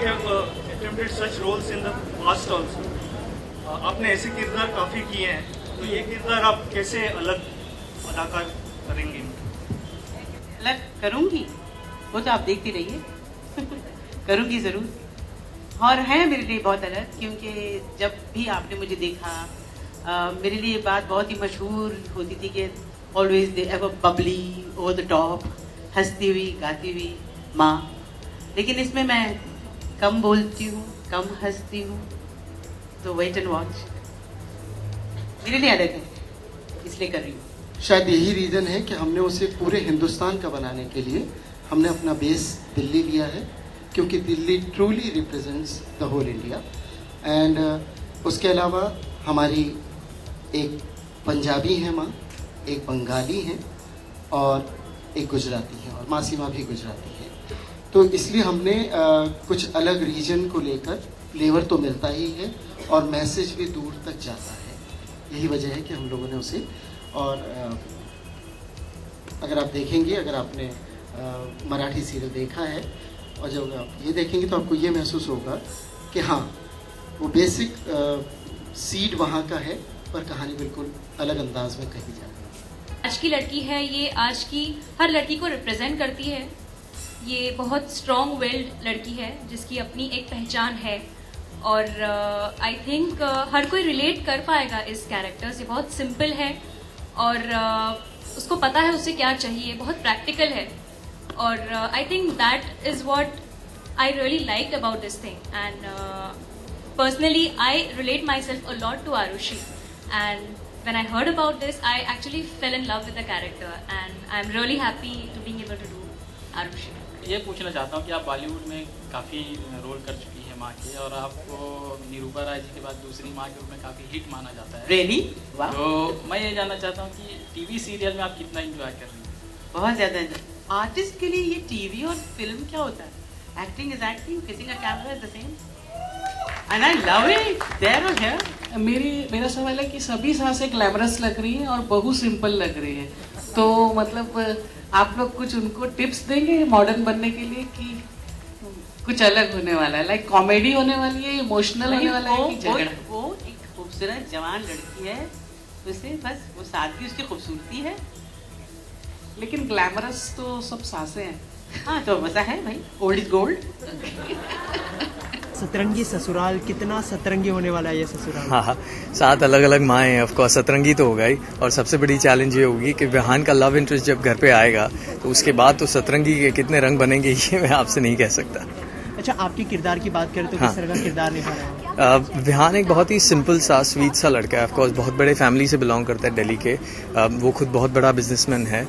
have attempted such roles in the past also. आपने ऐसे किरदार काफ़ी किए हैं, तो ये किरदार आप कैसे अलग अदाकार करेंगे? अलग करूँगी, वो तो आप देखती रहिए। करूँगी ज़रूर, और है मेरे लिए बहुत अलग, क्योंकि जब भी आपने मुझे देखा, मेरे लिए ये बात बहुत ही मशहूर होती थी कि always they ever Babli, over the top, हंसती हुई गाती हुई माँ। लेकिन इसमें मैं कम बोलती हूँ, कम हंसती हूँ, तो वेट एंड वॉच। मेरे लिए अलग है, इसलिए कर रही हूँ। शायद यही रीज़न है कि हमने उसे पूरे हिंदुस्तान का बनाने के लिए हमने अपना बेस दिल्ली लिया है, क्योंकि Delhi truly represents the whole India. And उसके अलावा हमारी एक पंजाबी है माँ, एक बंगाली हैं और एक गुजराती है, और मासीमा भी गुजराती है। तो इसलिए हमने कुछ अलग रीजन को लेकर फ्लेवर तो मिलता ही है और मैसेज भी दूर तक जाता है। यही वजह है कि हम लोगों ने उसे, और अगर आप देखेंगे, अगर आपने मराठी सीरियल देखा है और जब आप ये देखेंगे तो आपको ये महसूस होगा कि हाँ, वो बेसिक सीड वहाँ का है, पर कहानी बिल्कुल अलग अंदाज में कही जा रही है। आज की लड़की है, ये आज की हर लड़की को रिप्रेजेंट करती है। ये बहुत स्ट्रॉन्ग विल्ड लड़की है जिसकी अपनी एक पहचान है, और आई थिंक हर कोई रिलेट कर पाएगा इस कैरेक्टर से। बहुत सिंपल है और उसको पता है उसे क्या चाहिए, बहुत प्रैक्टिकल है, और I think that is what I really like about this thing. And personally I relate myself a lot to Aarushi, and when I heard about this, I actually fell in love with the character, and I'm really happy to being able to do Arushi. ये पूछना चाहता हूँ कि आप बॉलीवुड में काफ़ी role कर चुकी हैं माँ के, और आपको निरूपा राय जी के बाद दूसरी माँ के रूप में काफ़ी हिट माना जाता है। Really? वाह। तो मैं ये जानना चाहता हूँ कि टीवी सीरियल में आप कितना एंजॉय कर रही हैं? बहुत ज़्यादा। आर्टिस्ट के लिए ये टीवी और फिल्म क्या होता है? Acting is acting, kissing a camera is the same, and I love it there और हियर। मेरा सवाल है कि सभी सांसें ग्लैमरस लग रही हैं और बहुत सिंपल लग रही है, तो मतलब आप लोग कुछ उनको टिप्स देंगे मॉडर्न बनने के लिए कि कुछ अलग होने वाला है, लाइक कॉमेडी होने वाली है, इमोशनल होने वाला है कि झगड़ा? वो एक खूबसूरत जवान लड़की है, उसे बस वो सादगी उसकी खूबसूरती है। लेकिन ग्लैमरस तो सब सांसें हैं। हाँ, तो मजा है भाई, ओल्ड इज गोल्ड। सतरंगी ससुराल, कितना सतरंगी होने वाला है ये ससुराल? हाँ, 7 अलग अलग माएँ हैं, ऑफकोर्स सतरंगी तो होगा ही, और सबसे बड़ी चैलेंज ये होगी कि विहान का लव इंटरेस्ट जब घर पे आएगा तो उसके बाद तो सतरंगी के कितने रंग बनेंगे ये मैं आपसे नहीं कह सकता। अच्छा, आपके किरदार की बात करें तो किस तरह का किरदार निभा रहे हैं? विहान एक बहुत ही सिंपल सा स्वीट सा लड़का है, ऑफकोर्स बहुत बड़े फैमिली से बिलोंग करता है दिल्ली के। वो खुद बहुत बड़ा बिजनेसमैन है,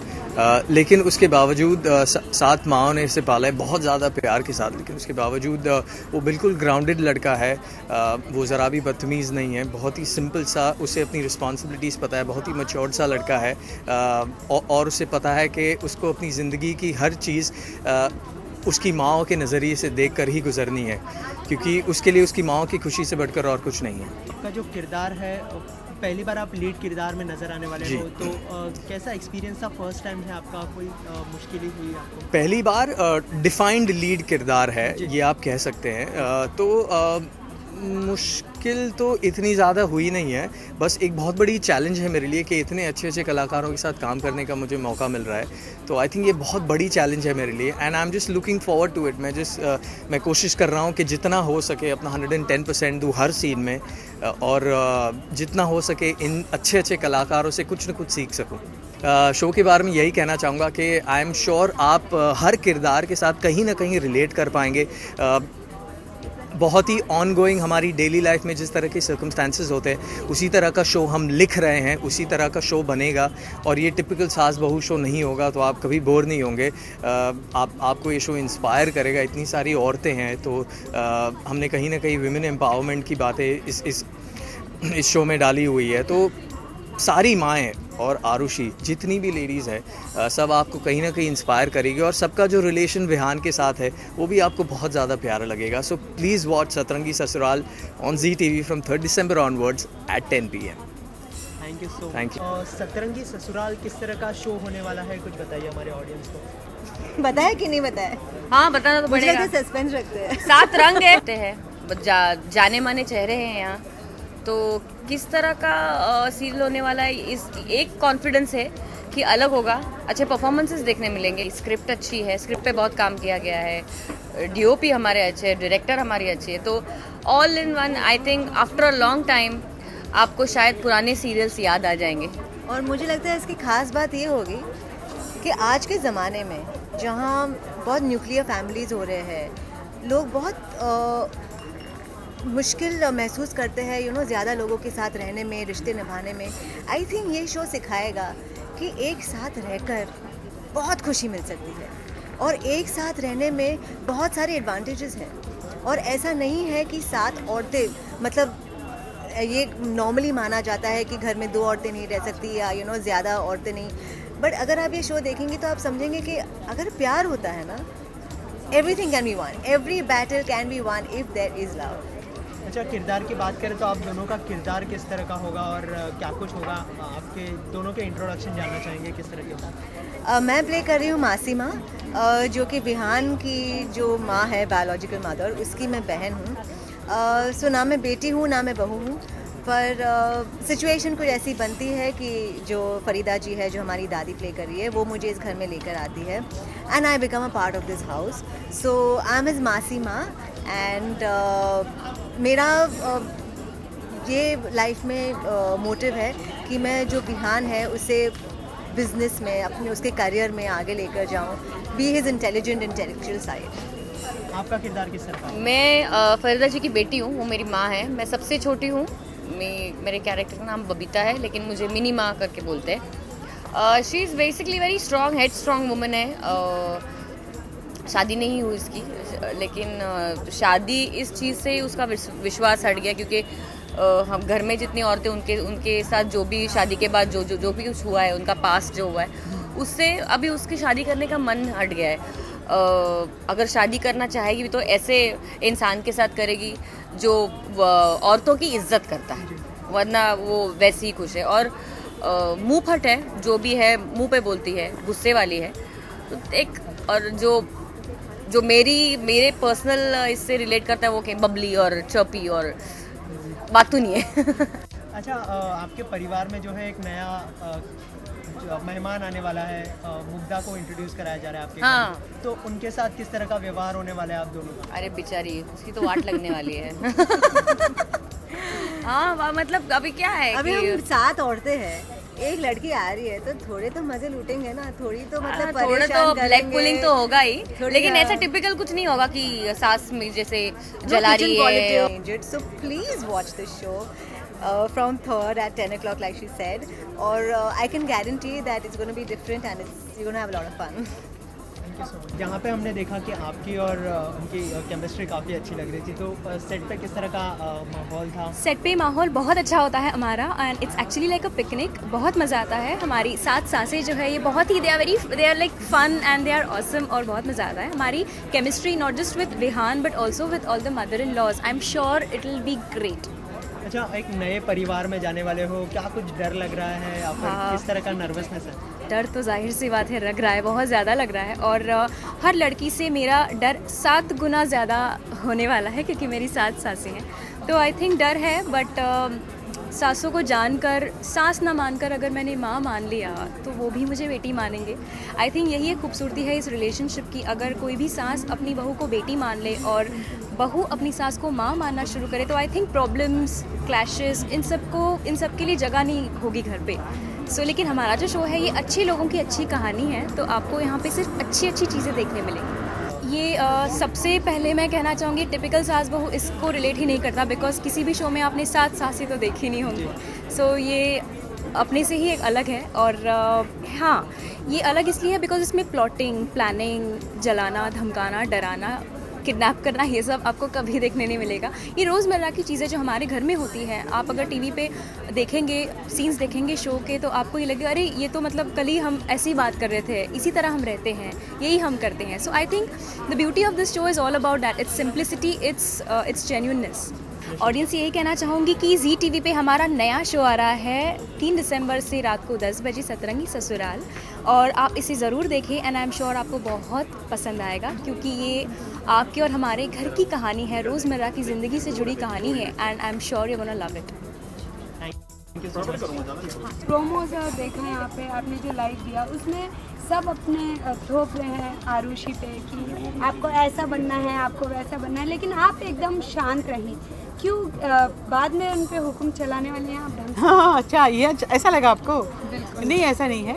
लेकिन उसके बावजूद 7 माँओं ने इसे पाला है बहुत ज़्यादा प्यार के साथ, लेकिन उसके बावजूद वो बिल्कुल ग्राउंडेड लड़का है। वो ज़रा भी बदतमीज़ नहीं है, बहुत ही सिंपल सा, उसे अपनी रिस्पॉन्सिबिलिटीज़ पता है, बहुत ही मैच्योर्ड सा लड़का है, और उसे पता है कि उसको अपनी ज़िंदगी की हर चीज़ उसकी माँओं के नज़रिए से देखकर ही गुजरनी है, क्योंकि उसके लिए उसकी माँओं की खुशी से बढ़कर और कुछ नहीं है। आपका जो किरदार है, पहली बार आप लीड किरदार में नजर आने वाले हो, तो कैसा एक्सपीरियंस था? फर्स्ट टाइम है आपका, कोई मुश्किलें हुई आपको? पहली बार डिफाइंड लीड किरदार है, ये आप कह सकते हैं। तो मुश्किल तो इतनी ज़्यादा हुई नहीं है, बस एक बहुत बड़ी चैलेंज है मेरे लिए कि इतने अच्छे अच्छे कलाकारों के साथ काम करने का मुझे मौका मिल रहा है। तो आई थिंक ये बहुत बड़ी चैलेंज है मेरे लिए, and I am just looking forward to it. मैं कोशिश कर रहा हूँ कि जितना हो सके अपना 110% दूँ हर सीन में, और जितना हो सके इन अच्छे अच्छे कलाकारों से कुछ न कुछ सीख सकूँ। शो के बारे में यही कहना चाहूँगा कि आई एम श्योर आप हर किरदार के साथ कहीं ना कहीं रिलेट कर पाएंगे। बहुत ही ऑन गोइंग हमारी डेली लाइफ में जिस तरह के सर्कमस्टांसेस होते हैं, उसी तरह का शो हम लिख रहे हैं, उसी तरह का शो बनेगा, और ये टिपिकल सास बहू शो नहीं होगा, तो आप कभी बोर नहीं होंगे। आपको ये शो इंस्पायर करेगा। इतनी सारी औरतें हैं, तो हमने कहीं ना कहीं विमेन एम्पावरमेंट की बातें इस शो में डाली हुई है। तो सारी माएँ और आरुषि जितनी भी लेडीज़ है, सब आपको कहीं ना कहीं इंस्पायर करेगी, और सबका जो रिलेशन विहान के साथ है वो भी आपको बहुत ज़्यादा प्यारा लगेगा। So please watch Satrangi Sasural on ZTV from 3rd December onwards at 10 PM। Thank you so Thank much. Satrangi Sasural किस तरह का शो होने वाला है, कुछ बताइए हमारे ऑडियंस को। बताया कि नहीं बताया? हाँ बताना तो मुझे पड़ेगा। लगता है सस्पेंस रखते हैं। 7 रंग है, जाने माने चेहरे हैं यहाँ, तो किस तरह का सीरियल होने वाला है, इस एक कॉन्फिडेंस है कि अलग होगा, अच्छे परफॉर्मेंसेस देखने मिलेंगे। स्क्रिप्ट अच्छी है, स्क्रिप्ट पे बहुत काम किया गया है, डीओपी हमारे अच्छे हैं, डायरेक्टर हमारी अच्छी है, तो all in one I think after a long time आपको शायद पुराने सीरियल्स याद आ जाएंगे। और मुझे लगता है इसकी खास बात ये होगी कि आज के ज़माने में जहाँ बहुत न्यूक्लियर फैमिलीज़ हो रहे हैं, लोग बहुत मुश्किल महसूस करते हैं ज़्यादा लोगों के साथ रहने में, रिश्ते निभाने में। आई थिंक ये शो सिखाएगा कि एक साथ रहकर बहुत खुशी मिल सकती है और एक साथ रहने में बहुत सारे एडवांटेजेस हैं। और ऐसा नहीं है कि 7 औरतें, मतलब ये नॉर्मली माना जाता है कि घर में 2 औरतें नहीं रह सकती या ज़्यादा औरतें नहीं, बट अगर आप ये शो देखेंगे तो आप समझेंगे कि अगर प्यार होता है ना, everything can be won, every battle can be won if there is love. अच्छा, किरदार की बात करें तो आप दोनों का किरदार किस तरह का होगा और क्या कुछ होगा, आपके दोनों के इंट्रोडक्शन जानना चाहेंगे किस तरह के। मैं प्ले कर रही हूँ मासीमा, जो कि विहान की जो माँ है, बायोलॉजिकल मदर, उसकी मैं बहन हूँ। सो ना मैं बेटी हूँ ना मैं बहू हूँ, पर सिचुएशन कुछ ऐसी बनती है कि जो फरीदा जी है, जो हमारी दादी प्ले कर रही है, वो मुझे इस घर में लेकर आती है and I become a part of this house. So I am is मासीमा एंड मेरा ये लाइफ में मोटिव है कि मैं जो विहान है उसे बिजनेस में, अपने उसके करियर में आगे लेकर जाऊं, be his intelligent intellectual side. आपका किरदार किस तरह का? मैं फरीदा जी की बेटी हूँ, वो मेरी माँ है, मैं सबसे छोटी हूँ। मेरे कैरेक्टर का नाम बबीता है, लेकिन मुझे मिनी माँ करके बोलते हैं। She is basically very strong, head strong woman है। शादी नहीं हुई इसकी, लेकिन शादी इस चीज़ से उसका विश्वास हट गया, क्योंकि हम घर में जितनी औरतें, उनके साथ जो भी शादी के बाद जो भी कुछ हुआ है, उनका पास्ट जो हुआ है, उससे अभी उसकी शादी करने का मन हट गया है। अगर शादी करना चाहेगी भी तो ऐसे इंसान के साथ करेगी जो औरतों की इज्जत करता है, वरना वो वैसे ही खुश है। और मुँह फट है, जो भी है मुँह पे बोलती है, गुस्से वाली है। तो एक और जो मेरे पर्सनल इससे रिलेट करता है, वो क्या बबली और चर्पी और बात तो नहीं है। अच्छा, आपके परिवार में जो है एक नया मेहमान आने वाला है, मुग्धा को इंट्रोड्यूस कराया जा रहा है आपके हाँ। घर। तो उनके साथ किस तरह का व्यवहार होने वाला है आप दोनों का? अरे बेचारी, उसकी तो वाट लगने वाली है। हाँ, मतलब अभी क्या है अभी कि हम 7 औरतें हैं, एक लड़की आ रही है, तो थोड़े तो मजे लूटेंगे ना, थोड़ी तो मतलब थोड़ा परेशान तो ब्लैक करेंगे। पुलिंग तो होगा ही, थोड़ी लेकिन ऐसा टिपिकल कुछ नहीं होगा कि सास में जैसे जला रही है। So please watch this show from 3rd at 10 o'clock like she said, or I can guarantee that it's going to be different and you're going to have a lot of fun. Thank you so much. यहाँ पे हमने देखा कि आपकी और उनकी chemistry काफ़ी अच्छी लग रही थी, तो सेट पे किस तरह का माहौल था? सेट पे माहौल बहुत अच्छा होता है हमारा, and it's actually like a picnic. बहुत मज़ा आता है। हमारी 7 सासें जो है ये बहुत ही they are like fun and they are awesome, और बहुत मज़ा आता है। हमारी chemistry not just with Vihaan but also with all the mother in laws. I am sure it will be great. अच्छा, एक नए परिवार में जाने वाले हो, क्या कुछ डर लग रहा है या फिर हाँ। किस तरह का नर्वसनेस है? डर तो जाहिर सी बात है लग रहा है, बहुत ज़्यादा लग रहा है, और हर लड़की से मेरा डर 7 गुना ज़्यादा होने वाला है, क्योंकि मेरी 7 सासें हैं। तो आई थिंक डर है, बट सासों को जानकर, सास ना मानकर अगर मैंने माँ मान लिया तो वो भी मुझे बेटी मानेंगे। आई थिंक यही एक खूबसूरती है इस रिलेशनशिप की। अगर कोई भी सास अपनी बहू को बेटी मान ले और बहू अपनी सास को माँ मानना शुरू करे, तो आई थिंक प्रॉब्लम्स, क्लैशेस, इन सब के लिए जगह नहीं होगी घर पे। लेकिन हमारा जो शो है ये अच्छे लोगों की अच्छी कहानी है, तो आपको यहाँ पे सिर्फ अच्छी चीज़ें देखने मिलेंगी। ये सबसे पहले मैं कहना चाहूँगी, टिपिकल सास बहू इसको रिलेट ही नहीं करता, बिकॉज किसी भी शो में आपने 7 सासें तो देखी नहीं होंगी। सो ये अपने से ही एक अलग है। और हाँ, ये अलग इसलिए है बिकॉज इसमें प्लॉटिंग, प्लानिंग, जलाना, धमकाना, डराना, किडनैप करना, ये सब आपको कभी देखने नहीं मिलेगा। ये रोज़मर्रा की चीज़ें जो हमारे घर में होती हैं, आप अगर टीवी पे देखेंगे, सीन्स देखेंगे शो के, तो आपको ये लगेगा अरे ये तो मतलब कल ही हम ऐसी बात कर रहे थे, इसी तरह हम रहते हैं, यही हम करते हैं। So I think the beauty of this show is all about that, its simplicity, its genuineness. Audience यही कहना चाहूँगी कि जी टीवी पे हमारा नया शो आ रहा है 3 दिसंबर से रात को 10 बजे, सतरंगी ससुराल, और आप इसे ज़रूर देखें एंड आई एम श्योर आपको बहुत पसंद आएगा, क्योंकि ये आपके और हमारे घर की कहानी है, रोज़मर्रा की ज़िंदगी से जुड़ी कहानी है and I am sure you gonna love it. Promos देखा यहाँ पे आपने जो लाइव दिया उसमें सब अपने थोप रहे हैं आरुषि पे कि आपको ऐसा बनना है, आपको वैसा बनना है, लेकिन आप एकदम शांत रही क्यों? बाद में उन पे हुक्म चलाने वाले हैं आप ढंग से? हाँ, अच्छा, ये ऐसा लगा आपको? नहीं, ऐसा नहीं है।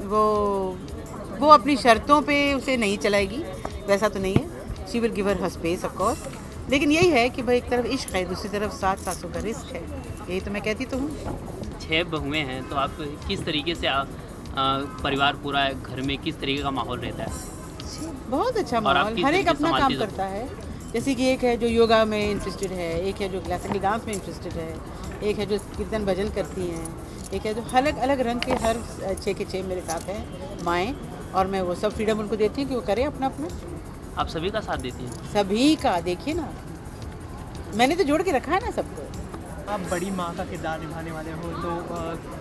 वो अपनी शर्तों पे उसे नहीं चलाएगी, वैसा तो नहीं है। She will give her space of course, लेकिन यही है कि भाई एक तरफ इश्क है, दूसरी तरफ सासों का रिस्क है, यही तो मैं कहती तो हूँ। 6 बहुएं हैं, तो आप किस तरीके से परिवार पूरा घर में किस तरीके का माहौल रहता है? बहुत अच्छा माहौल, हर एक अपना काम करता है। जैसे कि एक है जो योगा में इंटरेस्टेड है, एक है जो क्लासिकल डांस में इंटरेस्टेड है, एक है जो कीर्तन भजन करती हैं, एक है जो अलग अलग रंग के, हर 6 के 6 मेरे साथ हैं माएँ, और मैं वो सब फ्रीडम उनको देती हूँ कि वो करें अपना अपना। आप सभी का साथ देती हैं? सभी का, देखिए ना, मैंने तो जोड़ के रखा है ना सबको। आप बड़ी माँ का किरदार निभाने वाले हो, तो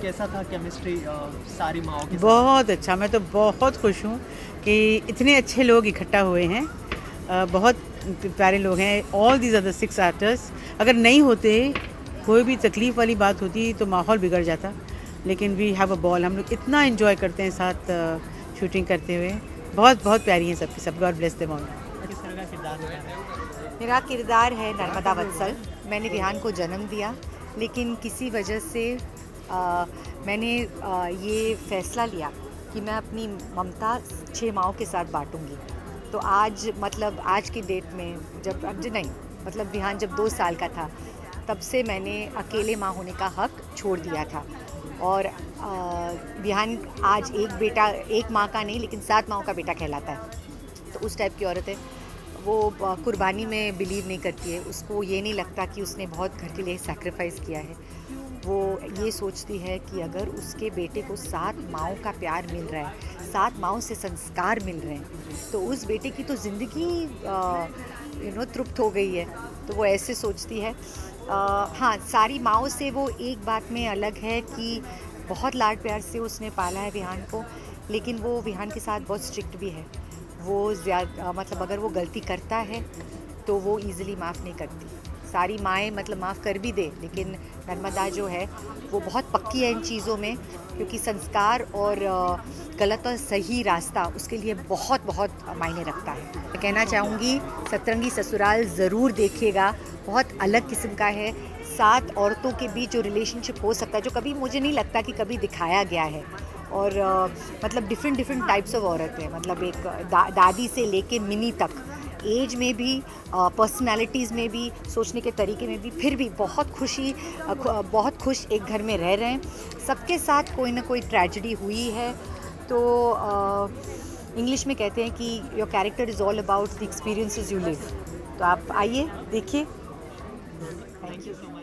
कैसा था केमिस्ट्री सारी माँओं के साथ? बहुत अच्छा, मैं तो बहुत खुश हूँ कि इतने अच्छे लोग इकट्ठा हुए हैं, बहुत प्यारे लोग हैं। ऑल दीज अदर 6 एक्टर्स, अगर नहीं होते, कोई भी तकलीफ़ वाली बात होती तो माहौल बिगड़ जाता, लेकिन वी हैव अ बॉल। हम लोग इतना एंजॉय करते हैं साथ शूटिंग करते हुए, बहुत बहुत प्यारी हैं सबकी सब। God bless them all. किस तरह का किरदार है? मेरा किरदार है नर्मदा वत्सल। मैंने विहान को जन्म दिया, लेकिन किसी वजह से मैंने ये फ़ैसला लिया कि मैं अपनी ममता 6 माँओं के साथ बांटूंगी। तो आज आज की डेट में जब विहान जब 2 साल का था, तब से मैंने अकेले माँ होने का हक छोड़ दिया था, और विहान आज एक माँ का नहीं लेकिन 7 माँओं का बेटा कहलाता है। तो उस टाइप की औरत है वो, कुर्बानी में बिलीव नहीं करती है। उसको ये नहीं लगता कि उसने बहुत घर के लिए सैक्रिफाइस किया है। वो ये सोचती है कि अगर उसके बेटे को 7 माँओं का प्यार मिल रहा है, 7 माँओं से संस्कार मिल रहे हैं, तो उस बेटे की तो ज़िंदगी तृप्त हो गई है। तो वो ऐसे सोचती है। हाँ, सारी माँओं से वो एक बात में अलग है कि बहुत लाड प्यार से उसने पाला है विहान को, लेकिन वो विहान के साथ बहुत स्ट्रिक्ट भी है। वो अगर वो गलती करता है तो वो इजीली माफ़ नहीं करती। सारी माएँ माफ़ कर भी दे, लेकिन नर्मदा जो है वो बहुत पक्की है इन चीज़ों में, क्योंकि संस्कार और गलत और सही रास्ता उसके लिए बहुत बहुत मायने रखता है। मैं कहना चाहूँगी सतरंगी ससुराल ज़रूर देखिएगा, बहुत अलग किस्म का है। 7 औरतों के बीच जो रिलेशनशिप हो सकता है, जो कभी मुझे नहीं लगता कि कभी दिखाया गया है, और डिफरेंट टाइप्स ऑफ औरत है। एक दादी से लेके मिनी तक, एज में भी, पर्सनालिटीज़ में भी, सोचने के तरीके में भी, फिर भी बहुत खुश एक घर में रह रहे हैं। सबके साथ कोई ना कोई ट्रेजेडी हुई है। तो इंग्लिश में कहते हैं कि your character is all about the experiences you live. तो आप आइए, देखिए। Thank you so much.